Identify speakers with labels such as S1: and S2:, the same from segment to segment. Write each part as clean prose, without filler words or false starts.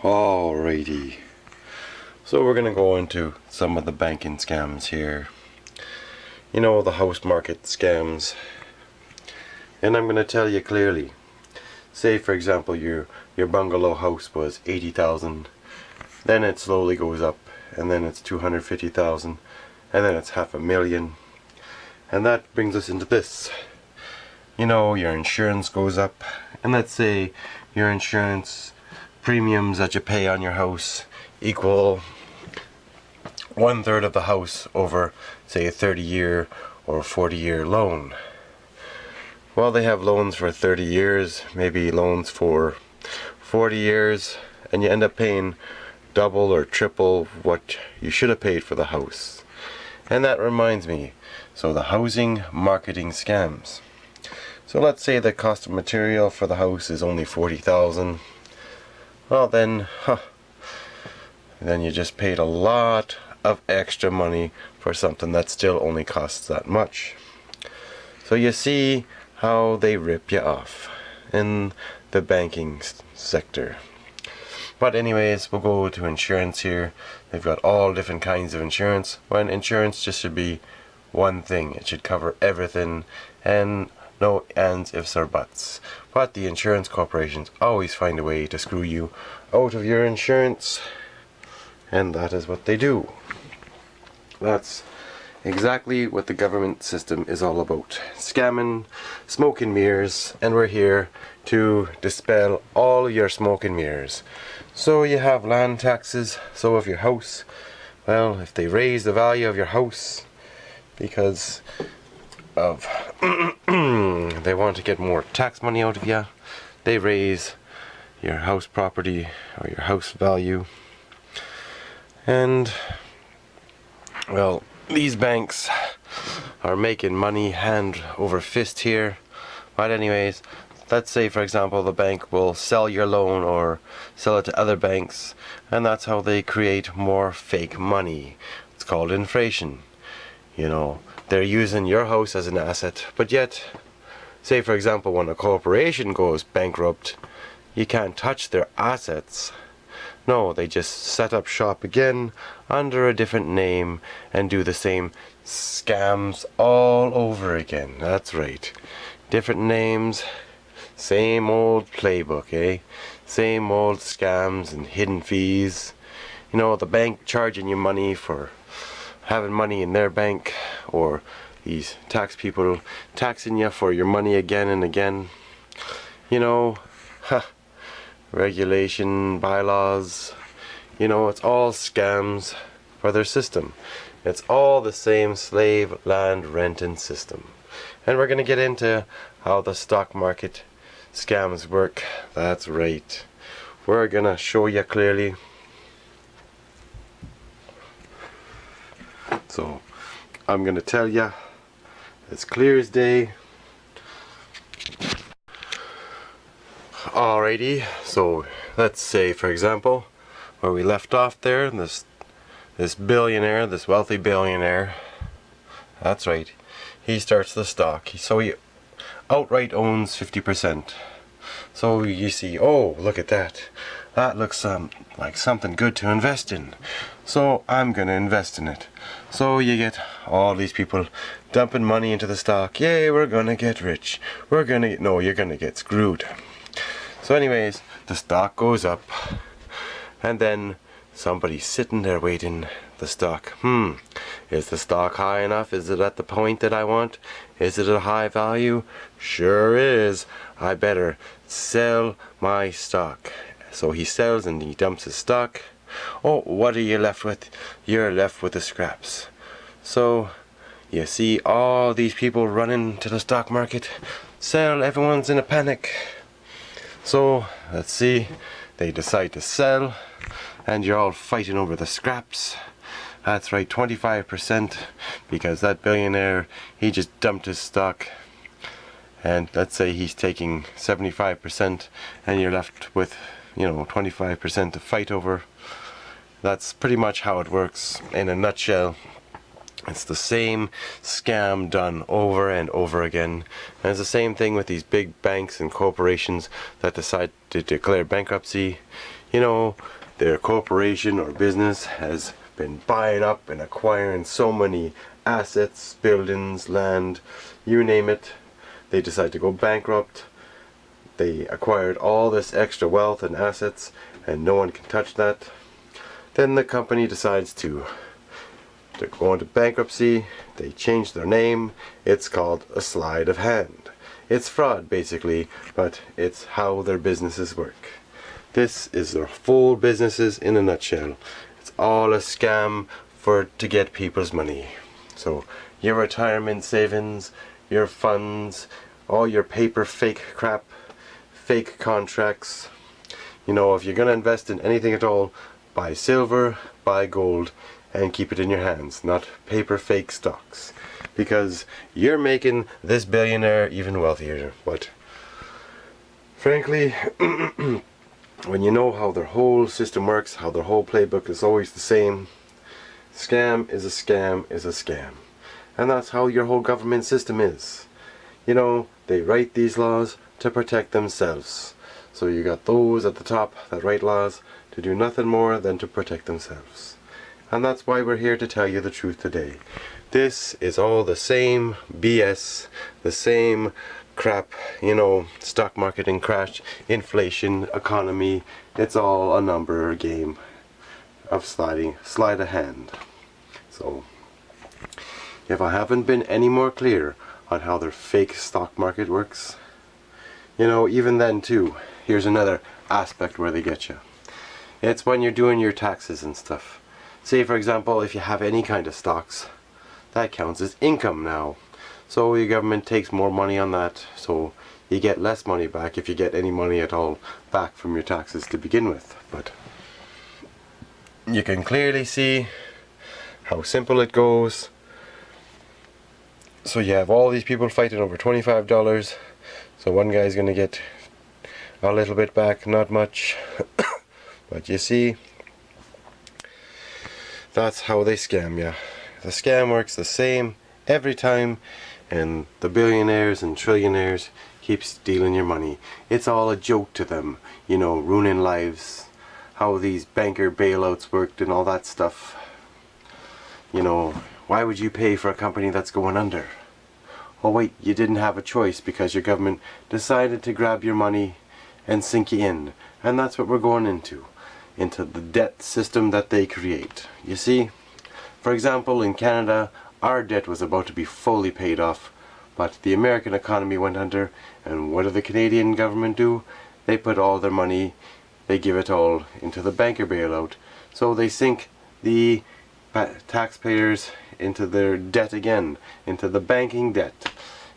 S1: Alrighty, so we're gonna go into some of the banking scams here. You know, the house market scams. And I'm gonna tell you clearly. Say for example your bungalow house was 80,000, then it slowly goes up, and then it's 250,000, and then it's 500,000. And that brings us into this. You know, your insurance goes up, and let's say your insurance premiums that you pay on your house equal 1/3 of the house over, say, a 30-year or 40-year loan. Well, they have loans for 30 years, maybe loans for 40 years, and you end up paying double or triple what you should have paid for the house. And that reminds me, so the housing marketing scams. So let's say the cost of material for the house is only 40,000. Well then you just paid a lot of extra money for something that still only costs that much. So you see how they rip you off in the banking sector. But anyways, we'll go to insurance here. They've got all different kinds of insurance, when insurance just should be one thing. It should cover everything and no ands, ifs or buts. But the insurance corporations always find a way to screw you out of your insurance, and that is what they do. That's exactly what the government system is all about. Scamming, smoke and mirrors, and we're here to dispel all your smoke and mirrors. So you have land taxes. So if your house, well, if they raise the value of your house because of they want to get more tax money out of you, they raise your house property or your house value. And well, these banks are making money hand over fist here. But anyways, let's say for example the bank will sell your loan or sell it to other banks, and that's how they create more fake money. It's called inflation. You know, they're using your house as an asset, but yet, say for example when a corporation goes bankrupt, you can't touch their assets. No, they just set up shop again under a different name and do the same scams all over again. That's right. Different names, same old playbook, eh? Same old scams and hidden fees. You know, the bank charging you money for having money in their bank, or these tax people taxing you for your money again and again. You know, regulation, bylaws, you know, it's all scams for their system. It's all the same slave land renting system. And we're going to get into how the stock market scams work. That's right. We're going to show you clearly. So I'm going to tell you as clear as day. Alrighty, so let's say for example where we left off there, this billionaire, this wealthy billionaire, that's right, he starts the stock. So he outright owns 50%. So you see, oh, look at that, that looks like something good to invest in, so I'm gonna invest in it. So you get all these people dumping money into the stock. Yay, we're gonna get rich. We're gonna get, no, you're gonna get screwed. So anyways, the stock goes up, and then somebody's sitting there waiting. The stock, is the stock high enough? Is it at the point that I want? Is it a high value? Sure is. I better sell my stock. So he sells and he dumps his stock. Oh, what are you left with? You're left with the scraps. So you see all these people running to the stock market. Sell, everyone's in a panic. So let's see, they decide to sell, and you're all fighting over the scraps. That's right, 25%, because that billionaire, he just dumped his stock. And let's say he's taking 75%, and you're left with, you know, 25% to fight over. That's pretty much how it works in a nutshell. It's the same scam done over and over again. And it's the same thing with these big banks and corporations that decide to declare bankruptcy. You know, their corporation or business has been buying up and acquiring so many assets, buildings, land, you name it. They decide to go bankrupt. They acquired all this extra wealth and assets and no one can touch that. Then the company decides to go into bankruptcy. They change their name. It's called a sleight of hand. It's fraud basically, but it's how their businesses work. This is their full businesses in a nutshell. It's all a scam to get people's money. So your retirement savings, your funds, all your paper fake crap, fake contracts. You know, if you're going to invest in anything at all, buy silver, buy gold, and keep it in your hands, not paper fake stocks. Because you're making this billionaire even wealthier. But frankly, when you know how their whole system works, how their whole playbook is always the same, scam is a scam is a scam. And that's how your whole government system is. You know, they write these laws to protect themselves. So you got those at the top that write laws to do nothing more than to protect themselves. And that's why we're here to tell you the truth today. This is all the same BS, the same crap, you know, stock market and crash, inflation, economy. It's all a number game of sleight of hand. So, if I haven't been any more clear on how their fake stock market works, you know, even then too, here's another aspect where they get you. It's when you're doing your taxes and stuff. Say for example, if you have any kind of stocks, that counts as income now. So your government takes more money on that, so you get less money back if you get any money at all back from your taxes to begin with. But you can clearly see how simple it goes. So you have all these people fighting over $25. So one guy's gonna get a little bit back, not much. But you see, that's how they scam you. The scam works the same every time, and the billionaires and trillionaires keep stealing your money. It's all a joke to them, you know, ruining lives, how these banker bailouts worked and all that stuff. You know, why would you pay for a company that's going under? Oh wait, you didn't have a choice because your government decided to grab your money and sink you in. And that's what we're going into the debt system that they create. You see, for example, in Canada, our debt was about to be fully paid off, but the American economy went under, and what did the Canadian government do? They put all their money, they give it all into the banker bailout. So they sink the taxpayers into their debt again, into the banking debt.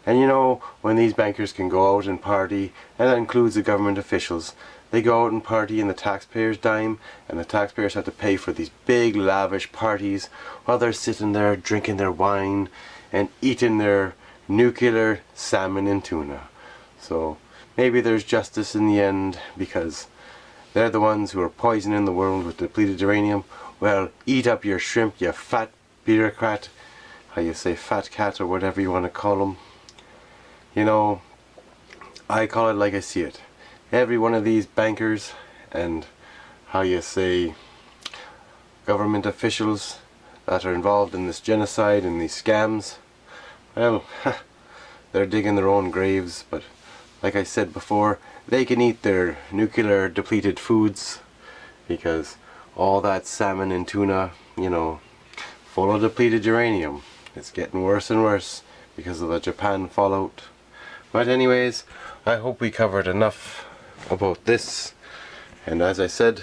S1: And you know, when these bankers can go out and party, and that includes the government officials, they go out and party in the taxpayers' dime, and the taxpayers have to pay for these big lavish parties while they're sitting there drinking their wine and eating their nuclear salmon and tuna. So maybe there's justice in the end, because they're the ones who are poisoning the world with depleted uranium. Well, eat up your shrimp, you fat bureaucrat, how you say, fat cat, or whatever you want to call them. You know, I call it like I see it. Every one of these bankers and, how you say, government officials that are involved in this genocide and these scams, well, they're digging their own graves. But like I said before, they can eat their nuclear depleted foods, because all that salmon and tuna, you know, full of depleted uranium. It's getting worse and worse because of the Japan fallout. But anyways, I hope we covered enough about this. And as I said,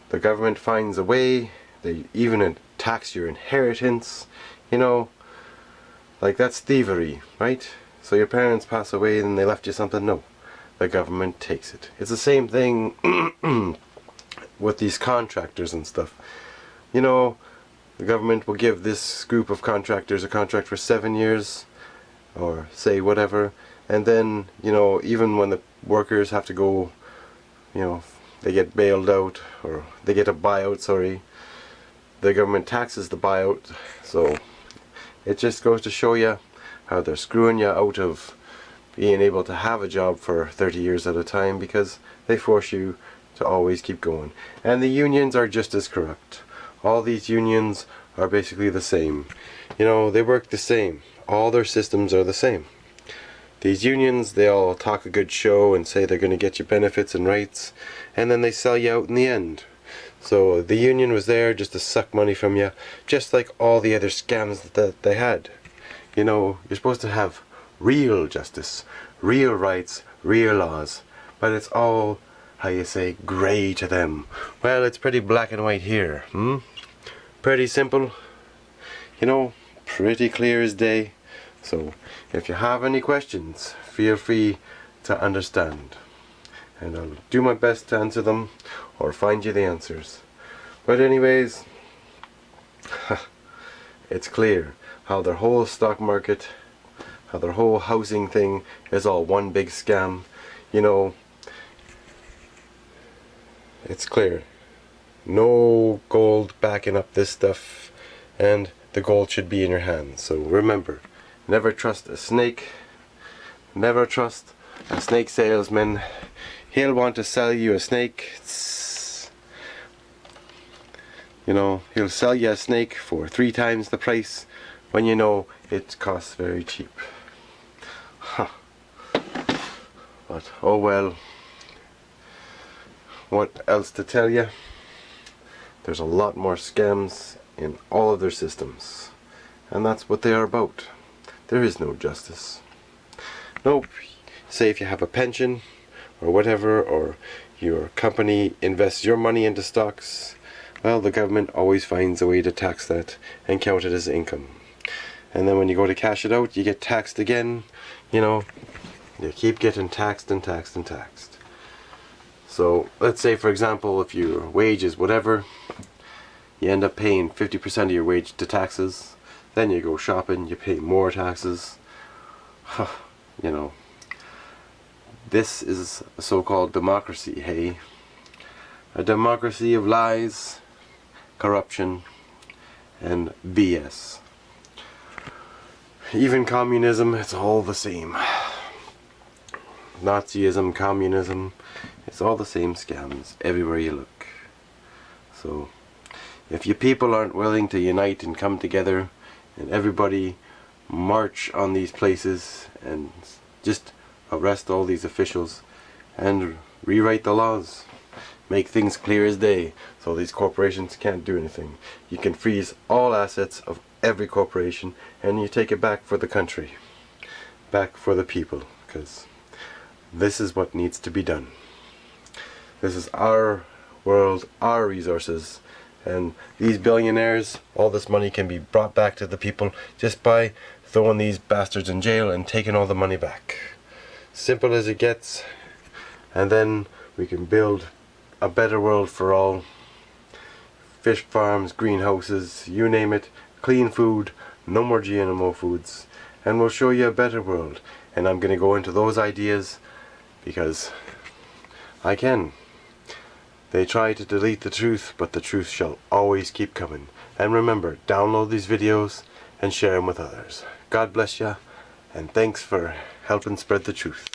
S1: the government finds a way. They even tax your inheritance. You know, like that's thievery, right? So your parents pass away and they left you something. No, the government takes it. It's the same thing with these contractors and stuff. You know, the government will give this group of contractors a contract for 7 years, or say whatever, and then, you know, even when the workers have to go, you know, they get bailed out, or they get a buyout, sorry, the government taxes the buyout. So it just goes to show you how they're screwing you out of being able to have a job for 30 years at a time, because they force you to always keep going. And the unions are just as corrupt. All these unions are basically the same. You know, they work the same. All their systems are the same. These unions, they all talk a good show and say they're going to get you benefits and rights, and then they sell you out in the end. So the union was there just to suck money from you, just like all the other scams that they had. You know, you're supposed to have real justice, real rights, real laws, but it's all, how you say, grey to them. Well, it's pretty black and white here, Pretty simple, you know, pretty clear as day. So if you have any questions, feel free to understand, and I'll do my best to answer them or find you the answers. But anyways, it's clear how their whole stock market, how their whole housing thing is all one big scam. You know, it's clear. No gold backing up this stuff, and the gold should be in your hands. So remember, never trust a snake. Never trust a snake salesman. He'll want to sell you a snake. You know, he'll sell you a snake for 3 times the price when you know it costs very cheap. But oh well. What else to tell you? There's a lot more scams in all of their systems, and that's what they are about. There is no justice. Nope. Say if you have a pension or whatever, or your company invests your money into stocks, well, the government always finds a way to tax that and count it as income. And then when you go to cash it out, you get taxed again. You know, you keep getting taxed and taxed and taxed. So let's say, for example, if your wage is whatever, you end up paying 50% of your wage to taxes. Then you go shopping, you pay more taxes. You know, this is a so-called democracy, hey? A democracy of lies, corruption, and BS. Even communism, it's all the same. Nazism, communism, it's all the same scams everywhere you look. So, if you people aren't willing to unite and come together, and everybody march on these places and just arrest all these officials and rewrite the laws, make things clear as day so these corporations can't do anything. You can freeze all assets of every corporation and you take it back for the country, back for the people, because this is what needs to be done. This is our world, our resources, and these billionaires, all this money can be brought back to the people just by throwing these bastards in jail and taking all the money back. Simple as it gets, and then we can build a better world for all. Fish farms, greenhouses, you name it, clean food, no more GMO foods, and we'll show you a better world. And I'm going to go into those ideas because I can. They try to delete the truth, but the truth shall always keep coming. And remember, download these videos and share them with others. God bless you, and thanks for helping spread the truth.